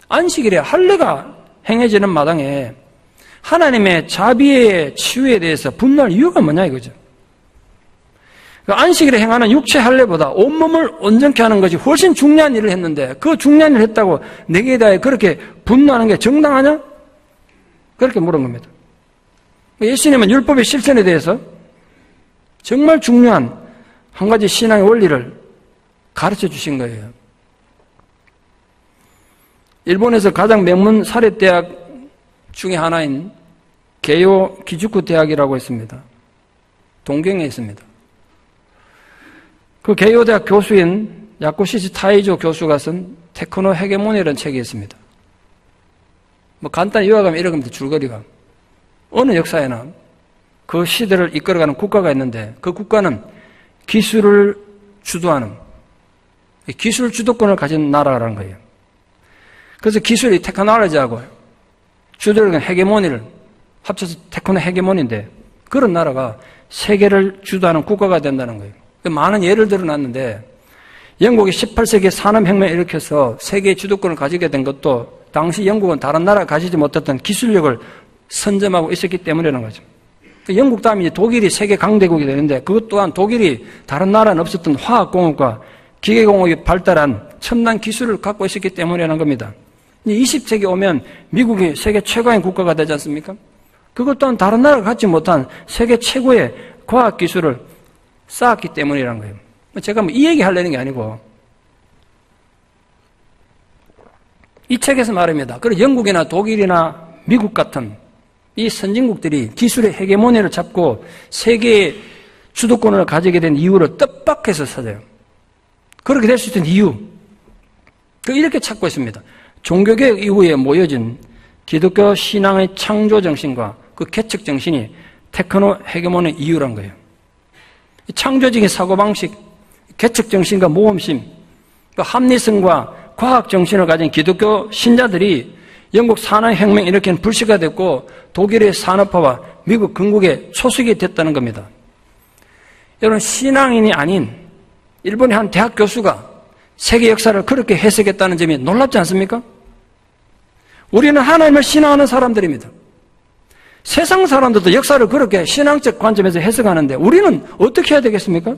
안식일에 할례가 행해지는 마당에 하나님의 자비의 치유에 대해서 분노할 이유가 뭐냐 이거죠. 안식일에 행하는 육체 할례보다 온몸을 온전케 하는 것이 훨씬 중요한 일을 했는데 그 중요한 일을 했다고 내게 대해 그렇게 분노하는 게 정당하냐? 그렇게 물은 겁니다. 예수님은 율법의 실천에 대해서 정말 중요한 한 가지 신앙의 원리를 가르쳐 주신 거예요. 일본에서 가장 명문 사립대학 중에 하나인 게요 기즈쿠 대학이라고 있습니다. 동경에 있습니다. 그 게요 대학 교수인 야코시치 타이조 교수가 쓴 테크노 헤게모니라는 책이 있습니다. 뭐 간단히 요약하면 이런 겁니다. 줄거리가. 어느 역사에나 그 시대를 이끌어가는 국가가 있는데 그 국가는 기술을 주도하는 기술 주도권을 가진 나라라는 거예요. 그래서 기술이 테크놀로지하고 주도력은 헤게모니를 합쳐서 테크노 헤게모니인데 그런 나라가 세계를 주도하는 국가가 된다는 거예요. 많은 예를 들어놨는데 영국이 18세기에 산업혁명을 일으켜서 세계의 주도권을 가지게 된 것도 당시 영국은 다른 나라가 가지지 못했던 기술력을 선점하고 있었기 때문이라는 거죠. 영국 다음에 독일이 세계 강대국이 되는데 그것 또한 독일이 다른 나라는 없었던 화학공업과 기계공업이 발달한 첨단 기술을 갖고 있었기 때문이라는 겁니다. 20세기 오면 미국이 세계 최고의 국가가 되지 않습니까? 그것 또한 다른 나라가 갖지 못한 세계 최고의 과학기술을 쌓았기 때문이라는 거예요. 제가 뭐 이 얘기 하려는 게 아니고 이 책에서 말합니다. 그리고 영국이나 독일이나 미국 같은 이 선진국들이 기술의 헤게모니를 잡고 세계의 주도권을 가지게 된 이유를 뜻밖에서 찾아요. 그렇게 될 수 있던 이유 이렇게 찾고 있습니다. 종교개혁 이후에 모여진 기독교 신앙의 창조 정신과 그 개척 정신이 테크노 헤게모니의 이유란 거예요. 창조적인 사고방식, 개척 정신과 모험심, 합리성과 과학 정신을 가진 기독교 신자들이 영국 산업혁명 일으키는 불씨가 됐고 독일의 산업화와 미국 건국의 초석이 됐다는 겁니다. 여러분, 신앙인이 아닌 일본의 한 대학 교수가 세계 역사를 그렇게 해석했다는 점이 놀랍지 않습니까? 우리는 하나님을 신앙하는 사람들입니다. 세상 사람들도 역사를 그렇게 신앙적 관점에서 해석하는데 우리는 어떻게 해야 되겠습니까?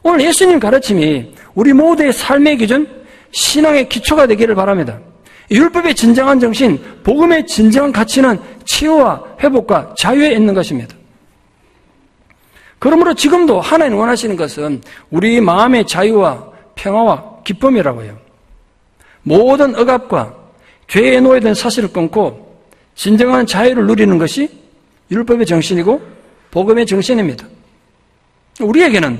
오늘 예수님 가르침이 우리 모두의 삶의 기준, 신앙의 기초가 되기를 바랍니다. 율법의 진정한 정신, 복음의 진정한 가치는 치유와 회복과 자유에 있는 것입니다. 그러므로 지금도 하나님 원하시는 것은 우리 마음의 자유와 평화와 기쁨이라고 해요. 모든 억압과 죄에 놓여있던 사실을 끊고 진정한 자유를 누리는 것이 율법의 정신이고 복음의 정신입니다. 우리에게는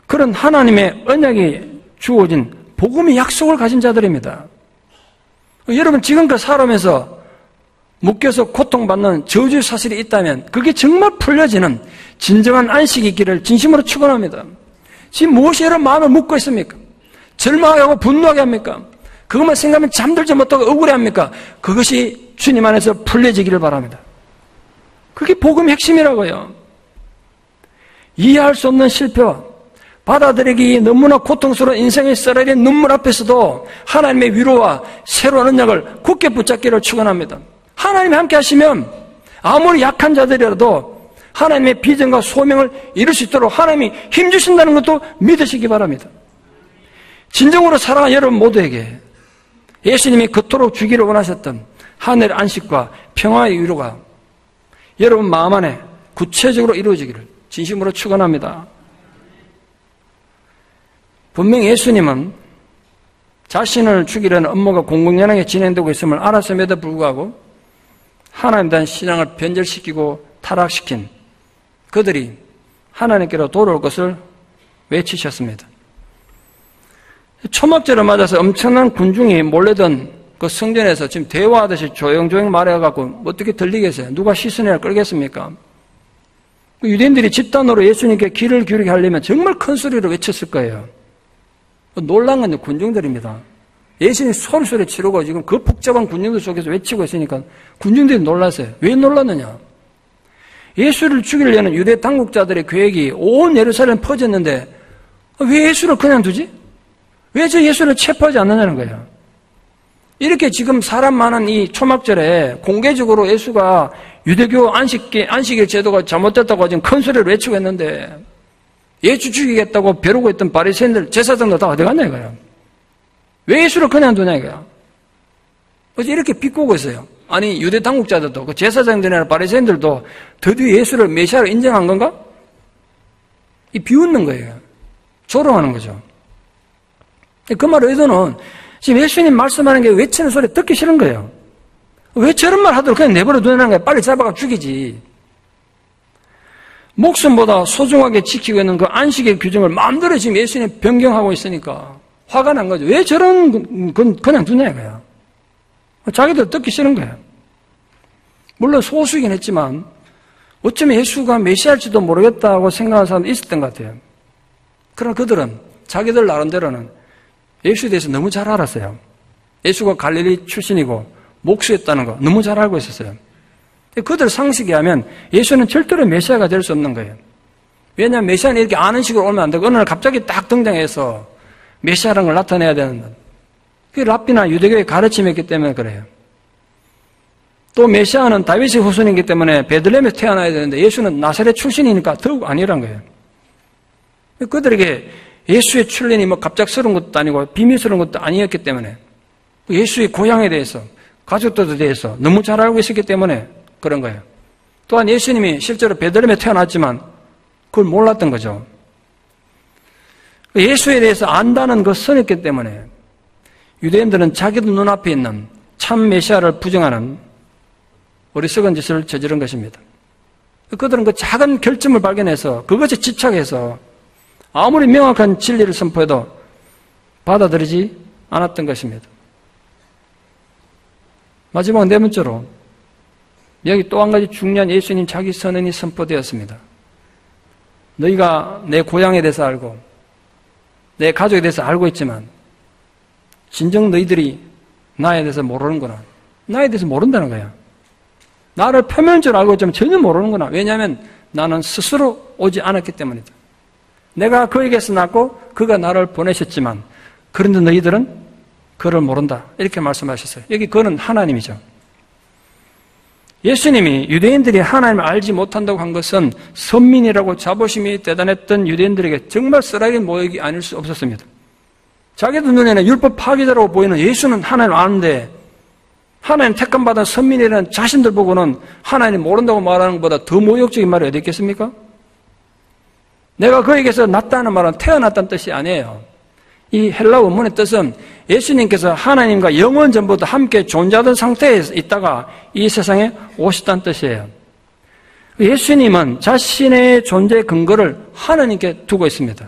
그런 하나님의 언약이 주어진 복음의 약속을 가진 자들입니다. 여러분, 지금껏 살아오면서 묶여서 고통받는 저주의 사실이 있다면 그게 정말 풀려지는 진정한 안식이 있기를 진심으로 축원합니다. 지금 무엇이 여러분 마음을 묶고 있습니까? 절망하고 분노하게 합니까? 그것만 생각하면 잠들지 못하고 억울해합니까? 그것이 주님 안에서 풀려지기를 바랍니다. 그게 복음의 핵심이라고요. 이해할 수 없는 실패와 받아들이기 너무나 고통스러운 인생의 쓰라린 눈물 앞에서도 하나님의 위로와 새로운 언약을 굳게 붙잡기를 축원합니다. 하나님이 함께 하시면 아무리 약한 자들이라도 하나님의 비전과 소명을 이룰 수 있도록 하나님이 힘주신다는 것도 믿으시기 바랍니다. 진정으로 사랑하는 여러분 모두에게 예수님이 그토록 주기를 원하셨던 하늘의 안식과 평화의 위로가 여러분 마음 안에 구체적으로 이루어지기를 진심으로 축원합니다. 분명히 예수님은 자신을 죽이려는 업무가 공공연하게 진행되고 있음을 알았음에도 불구하고 하나님에 대한 신앙을 변절시키고 타락시킨 그들이 하나님께로 돌아올 것을 외치셨습니다. 초막절을 맞아서 엄청난 군중이 몰려든 그 성전에서 지금 대화하듯이 조용조용 말해갖고 어떻게 들리겠어요? 누가 시선을 끌겠습니까? 유대인들이 집단으로 예수님께 귀를 기울이게 하려면 정말 큰 소리로 외쳤을 거예요. 놀란 건 군중들입니다. 예수님이 소리소리 치르고 지금 그 복잡한 군중들 속에서 외치고 있으니까 군중들이 놀랐어요. 왜 놀랐느냐? 예수를 죽이려는 유대 당국자들의 계획이 온 예루살렘 퍼졌는데 왜 예수를 그냥 두지? 왜 저 예수를 체포하지 않느냐는 거예요. 이렇게 지금 사람 많은 이 초막절에 공개적으로 예수가 유대교 안식일 제도가 잘못됐다고 지금 큰 소리를 외치고 있는데 예수 죽이겠다고 벼르고 있던 바리새인들 제사장들 다 어디 갔냐 이거야. 왜 예수를 그냥 두냐 이거야. 그래서 이렇게 비꼬고 있어요. 아니 유대 당국자들도 그 제사장들이나 바리새인들도 드디어 예수를 메시아로 인정한 건가? 이 비웃는 거예요. 조롱하는 거죠. 그 말 의도는 지금 예수님 말씀하는 게 외치는 소리 듣기 싫은 거예요. 왜 저런 말 하도록 그냥 내버려 두는 거야. 빨리 잡아가 죽이지. 목숨보다 소중하게 지키고 있는 그 안식의 규정을 마음대로 지금 예수님이 변경하고 있으니까 화가 난 거죠. 왜 저런 건 그냥 두냐 이거야. 자기들 듣기 싫은 거예요. 물론 소수이긴 했지만 어쩌면 예수가 메시아일지도 모르겠다고 생각하는 사람도 있었던 것 같아요. 그러나 그들은 자기들 나름대로는 예수에 대해서 너무 잘 알았어요. 예수가 갈릴리 출신이고 목수였다는 거 너무 잘 알고 있었어요. 그들 상식에 하면 예수는 절대로 메시아가 될 수 없는 거예요. 왜냐하면 메시아는 이렇게 아는 식으로 오면 안 되고 어느 날 갑자기 딱 등장해서 메시아라는 걸 나타내야 되는 것. 그게 랍비나 유대교의 가르침이었기 때문에 그래요. 또 메시아는 다윗의 후손이기 때문에 베들레헴에서 태어나야 되는데 예수는 나사렛 출신이니까 더욱 아니란 거예요. 그들에게 예수의 출현이 뭐 갑작스러운 것도 아니고 비밀스러운 것도 아니었기 때문에 예수의 고향에 대해서 가족들에 대해서 너무 잘 알고 있었기 때문에 그런 거예요. 또한 예수님이 실제로 베들레헴에 태어났지만 그걸 몰랐던 거죠. 예수에 대해서 안다는 것선이었기 때문에 유대인들은 자기들 눈앞에 있는 참 메시아를 부정하는 어리석은 짓을 저지른 것입니다. 그들은 그 작은 결점을 발견해서 그것에 집착해서 아무리 명확한 진리를 선포해도 받아들이지 않았던 것입니다. 마지막 네 번째로 여기 또 한 가지 중요한 예수님 자기 선언이 선포되었습니다. 너희가 내 고향에 대해서 알고 내 가족에 대해서 알고 있지만 진정 너희들이 나에 대해서 모르는구나. 나에 대해서 모른다는 거야. 나를 표면적으로 알고 있지만 전혀 모르는구나. 왜냐하면 나는 스스로 오지 않았기 때문이다. 내가 그에게서 났고 그가 나를 보내셨지만 그런데 너희들은 그를 모른다. 이렇게 말씀하셨어요. 여기 그는 하나님이죠. 예수님이 유대인들이 하나님을 알지 못한다고 한 것은 선민이라고 자부심이 대단했던 유대인들에게 정말 쓰라린 모욕이 아닐 수 없었습니다. 자기들 눈에는 율법 파기자라고 보이는 예수는 하나님을 아는데 하나님 택함받은 선민이라는 자신들 보고는 하나님 모른다고 말하는 것보다 더 모욕적인 말이 어디 있겠습니까? 내가 그에게서 났다는 말은 태어났다는 뜻이 아니에요. 이 헬라 원문의 뜻은 예수님께서 하나님과 영원 전부터 함께 존재하던 상태에 있다가 이 세상에 오셨다는 뜻이에요. 예수님은 자신의 존재 근거를 하나님께 두고 있습니다.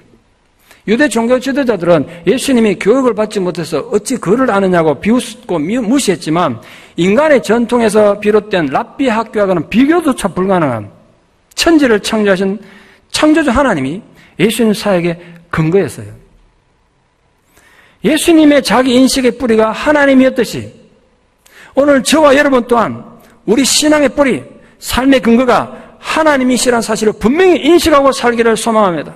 유대 종교 지도자들은 예수님이 교육을 받지 못해서 어찌 그를 아느냐고 비웃고 무시했지만 인간의 전통에서 비롯된 랍비 학교하고는 비교조차 불가능한 천지를 창조하신 창조주 하나님이 예수님 사역의 근거였어요. 예수님의 자기 인식의 뿌리가 하나님이었듯이 오늘 저와 여러분 또한 우리 신앙의 뿌리, 삶의 근거가 하나님이시라는 사실을 분명히 인식하고 살기를 소망합니다.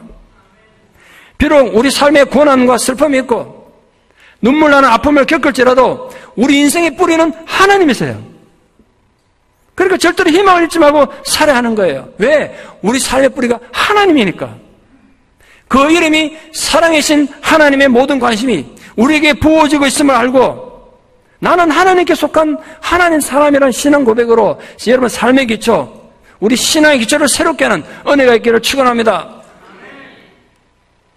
비록 우리 삶에 고난과 슬픔이 있고 눈물 나는 아픔을 겪을지라도 우리 인생의 뿌리는 하나님이세요. 그러니까 절대로 희망을 잃지 말고 살아야 하는 거예요. 왜? 우리 삶의 뿌리가 하나님이니까. 그 이름이 사랑이신 하나님의 모든 관심이 우리에게 부어지고 있음을 알고 나는 하나님께 속한 하나님 사람이라는 신앙 고백으로 여러분 삶의 기초, 우리 신앙의 기초를 새롭게 하는 은혜가 있기를 축원합니다.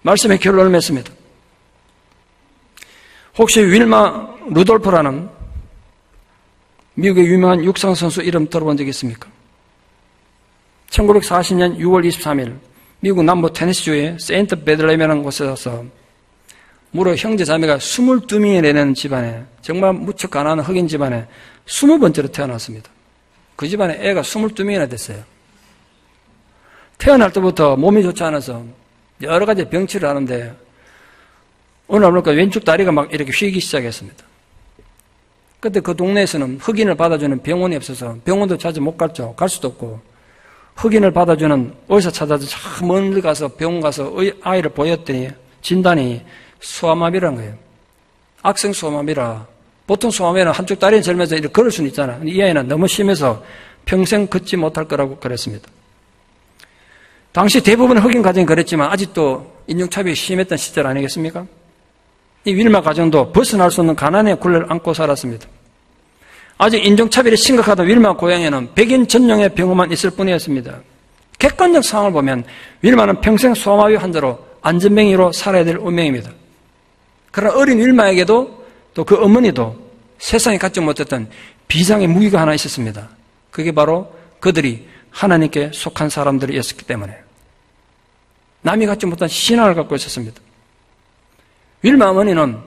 말씀의 결론을 맺습니다. 혹시 윌마 루돌프라는 미국의 유명한 육상선수 이름 들어본 적 있습니까? 1940년 6월 23일 미국 남부 테네시주의 세인트 베들레헴이라는 곳에서 무려 형제 자매가 22명이 되는 집안에 정말 무척 가난한 흑인 집안에 20번째로 태어났습니다. 그 집안에 애가 22명이나 됐어요. 태어날 때부터 몸이 좋지 않아서 여러 가지 병치를 하는데 어느 날 보니까 왼쪽 다리가 막 이렇게 휘기 시작했습니다. 그때 그 동네에서는 흑인을 받아주는 병원이 없어서 병원도 자주 못 갔죠. 갈 수도 없고 흑인을 받아주는 의사 찾아서 참 멀리 가서 병원 가서 아이를 보였더니 진단이 소아마비라는 거예요. 악성 소아마비라. 보통 소아마비는 한쪽 다리는 절면서 이렇게 걸을 수는 있잖아. 이 아이는 너무 심해서 평생 걷지 못할 거라고 그랬습니다. 당시 대부분 흑인 가정이 그랬지만 아직도 인종차별이 심했던 시절 아니겠습니까? 이 윌마 가정도 벗어날 수 없는 가난의 굴레를 안고 살았습니다. 아직 인종차별이 심각하던 윌마 고향에는 백인 전용의 병원만 있을 뿐이었습니다. 객관적 상황을 보면 윌마는 평생 소아마비 환자로 안전뱅이로 살아야 될 운명입니다. 그러나 어린 윌마에게도 또 그 어머니도 세상에 갖지 못했던 비장의 무기가 하나 있었습니다. 그게 바로 그들이 하나님께 속한 사람들이었기 때문에 남이 갖지 못한 신앙을 갖고 있었습니다. 윌마 어머니는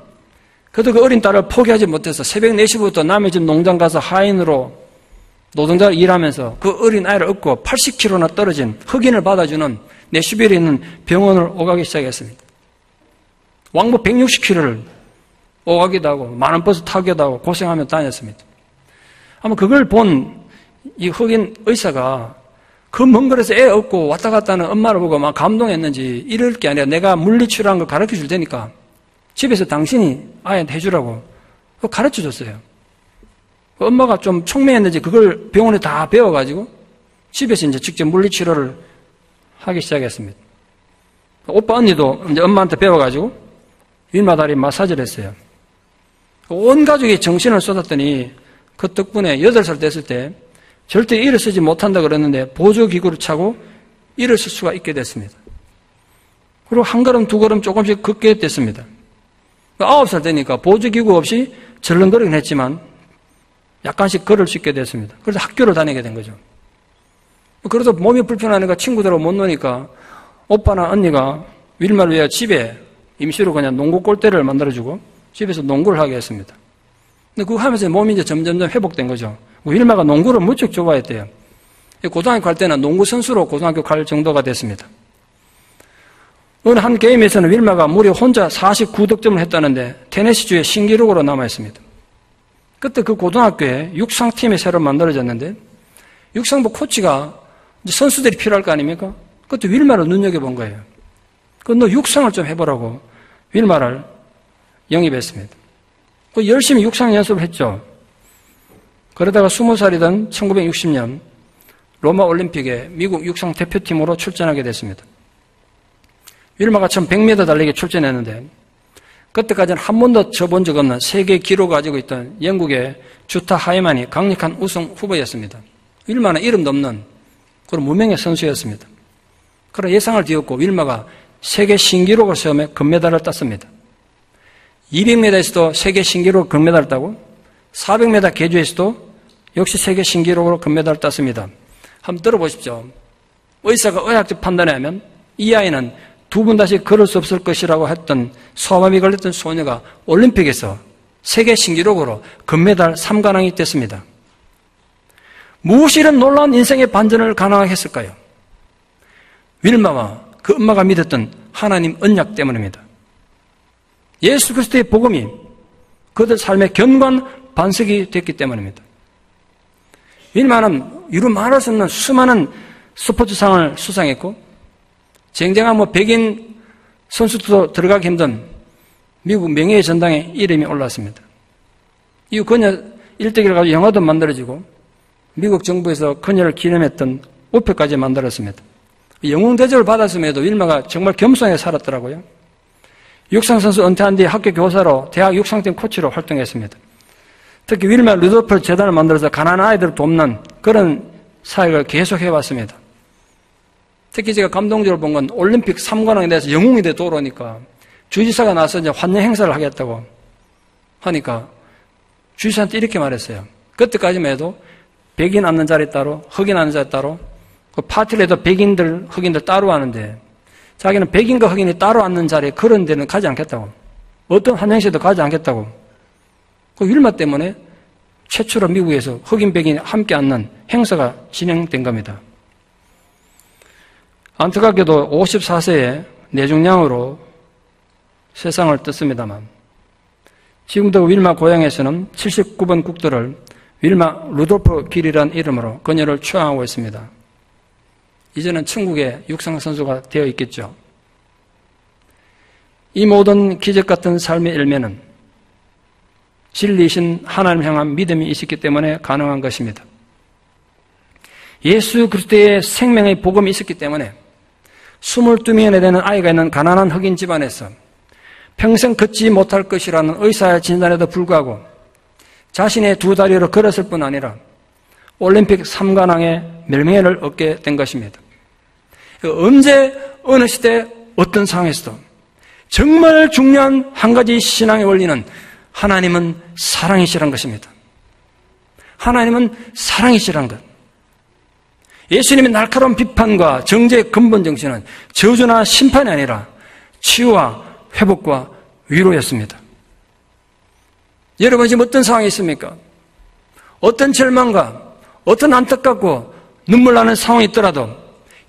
그래도 그 어린 딸을 포기하지 못해서 새벽 4시부터 남의 집 농장 가서 하인으로 노동자로 일하면서 그 어린 아이를 업고 80km나 떨어진 흑인을 받아주는 내슈빌에 있는 병원을 오가기 시작했습니다. 왕복 160km를 오가기도 하고 많은 버스 타기도 하고 고생하며 다녔습니다. 아마 그걸 본 이 흑인 의사가 그 먼 거리에서 애 업고 왔다 갔다 하는 엄마를 보고 막 감동했는지 이럴 게 아니라 내가 물리치료한 걸 가르쳐 줄 테니까 집에서 당신이 아이한테 해주라고 가르쳐 줬어요. 엄마가 좀 총명했는지 그걸 병원에 다 배워가지고 집에서 이제 직접 물리치료를 하기 시작했습니다. 오빠 언니도 이제 엄마한테 배워가지고 윌마 다리 마사지를 했어요. 온 가족이 정신을 쏟았더니 그 덕분에 8살 됐을 때 절대 일어서지 못한다 그랬는데 보조기구를 차고 일어설 수가 있게 됐습니다. 그리고 한 걸음 두 걸음 조금씩 걷게 됐습니다. 9살 되니까 보조기구 없이 절렁거리긴 했지만 약간씩 걸을 수 있게 됐습니다. 그래서 학교를 다니게 된 거죠. 그래도 몸이 불편하니까 친구들하고 못 노니까 오빠나 언니가 윌마를 위해 집에 임시로 그냥 농구 골대를 만들어주고 집에서 농구를 하게 했습니다. 근데 그거 하면서 몸이 이제 점점점 회복된 거죠. 윌마가 농구를 무척 좋아했대요. 고등학교 갈 때는 농구 선수로 고등학교 갈 정도가 됐습니다. 어느 한 게임에서는 윌마가 무려 혼자 49득점을 했다는데 테네시주의 신기록으로 남아있습니다. 그때 그 고등학교에 육상팀이 새로 만들어졌는데 육상부 코치가 이제 선수들이 필요할 거 아닙니까? 그때 윌마를 눈여겨본 거예요. 너 육상을 좀 해보라고 윌마를 영입했습니다. 열심히 육상 연습을 했죠. 그러다가 20살이던 1960년 로마 올림픽에 미국 육상 대표팀으로 출전하게 됐습니다. 윌마가 처음 100m 달리기에 출전했는데 그때까지는 한 번도 져본 적 없는 세계 기록을 가지고 있던 영국의 주타 하이만이 강력한 우승 후보였습니다. 윌마는 이름도 없는 그런 무명의 선수였습니다. 그러나 예상을 뒤엎고 윌마가 세계 신기록을 세우며 금메달을 땄습니다. 200m에서도 세계 신기록으로 금메달을 따고 400m 계주에서도 역시 세계 신기록으로 금메달을 땄습니다. 한번 들어보십시오. 의사가 의학적 판단에 하면 이 아이는 2번 다시 걸을 수 없을 것이라고 했던 소아마비 걸렸던 소녀가 올림픽에서 세계 신기록으로 금메달 3관왕이 됐습니다. 무엇이 이런 놀라운 인생의 반전을 가능하게 했을까요? 윌마와 그 엄마가 믿었던 하나님 언약 때문입니다. 예수 그리스도의 복음이 그들 삶의 견고한 반석이 됐기 때문입니다. 윌마는 이루 말할 수 없는 수많은 스포츠상을 수상했고 쟁쟁한 백인 선수도 들어가기 힘든 미국 명예의 전당에 이름이 올랐습니다. 이후 그녀 일대기를 가지고 영화도 만들어지고 미국 정부에서 그녀를 기념했던 우표까지 만들었습니다. 영웅 대접을 받았음에도 윌마가 정말 겸손하게 살았더라고요. 육상선수 은퇴한 뒤 학교 교사로 대학 육상팀 코치로 활동했습니다. 특히 윌마 루돌프 재단을 만들어서 가난한 아이들을 돕는 그런 사역을 계속 해왔습니다. 특히 제가 감동적으로 본 건 올림픽 3관왕에 대해서 영웅이 돼 돌아오니까 주지사가 나서 이제 환영 행사를 하겠다고 하니까 주지사한테 이렇게 말했어요. 그때까지만 해도 백인 앉는 자리 따로, 흑인 앉는 자리 따로, 그 파티를 해도 백인들, 흑인들 따로 하는데 자기는 백인과 흑인이 따로 앉는 자리에 그런 데는 가지 않겠다고. 어떤 환영식에도 가지 않겠다고. 그 윌마 때문에 최초로 미국에서 흑인, 백인이 함께 앉는 행사가 진행된 겁니다. 안타깝게도 54세에 뇌종양으로 세상을 떴습니다만 지금도 윌마 고향에서는 79번 국도를 윌마 루돌프 길이라는 이름으로 그녀를 추앙하고 있습니다. 이제는 천국의 육상선수가 되어 있겠죠. 이 모든 기적 같은 삶의 열매는 진리이신 하나님 향한 믿음이 있었기 때문에 가능한 것입니다. 예수 그리스도의 생명의 복음이 있었기 때문에 22명에 되는 아이가 있는 가난한 흑인 집안에서 평생 걷지 못할 것이라는 의사의 진단에도 불구하고 자신의 2다리로 걸었을 뿐 아니라 올림픽 3관왕의 멸명을 얻게 된 것입니다. 언제 어느 시대 어떤 상황에서도 정말 중요한 한 가지 신앙의 원리는 하나님은 사랑이시라는 것입니다. 하나님은 사랑이시라는 것. 예수님의 날카로운 비판과 정죄의 근본 정신은 저주나 심판이 아니라 치유와 회복과 위로였습니다. 여러분 지금 어떤 상황이 있습니까? 어떤 절망과 어떤 안타깝고 눈물 나는 상황이 있더라도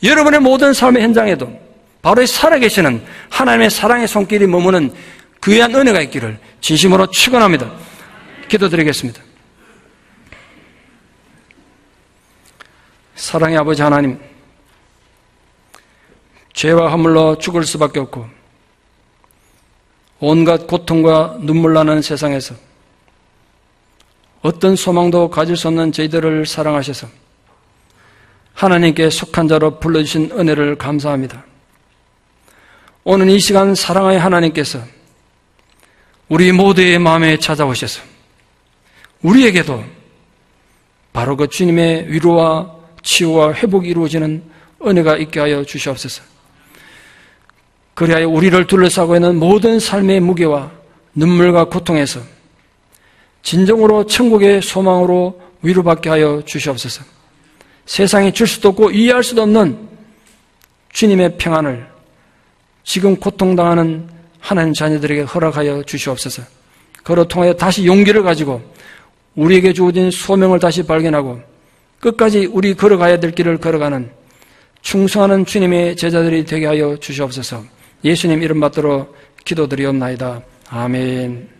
여러분의 모든 삶의 현장에도 바로 이 살아계시는 하나님의 사랑의 손길이 머무는 귀한 은혜가 있기를 진심으로 축원합니다. 기도드리겠습니다. 사랑의 아버지 하나님, 죄와 허물로 죽을 수밖에 없고 온갖 고통과 눈물 나는 세상에서 어떤 소망도 가질 수 없는 저희들을 사랑하셔서 하나님께 속한 자로 불러주신 은혜를 감사합니다. 오늘 이 시간 사랑의 하나님께서 우리 모두의 마음에 찾아오셔서 우리에게도 바로 그 주님의 위로와 치유와 회복이 이루어지는 은혜가 있게 하여 주시옵소서. 그리하여 우리를 둘러싸고 있는 모든 삶의 무게와 눈물과 고통에서 진정으로 천국의 소망으로 위로받게 하여 주시옵소서. 세상이 줄 수도 없고 이해할 수도 없는 주님의 평안을 지금 고통당하는 하나님 자녀들에게 허락하여 주시옵소서. 그로 통하여 다시 용기를 가지고 우리에게 주어진 소명을 다시 발견하고 끝까지 우리 걸어가야 될 길을 걸어가는 충성하는 주님의 제자들이 되게 하여 주시옵소서. 예수님 이름 받들어 기도드리옵나이다. 아멘.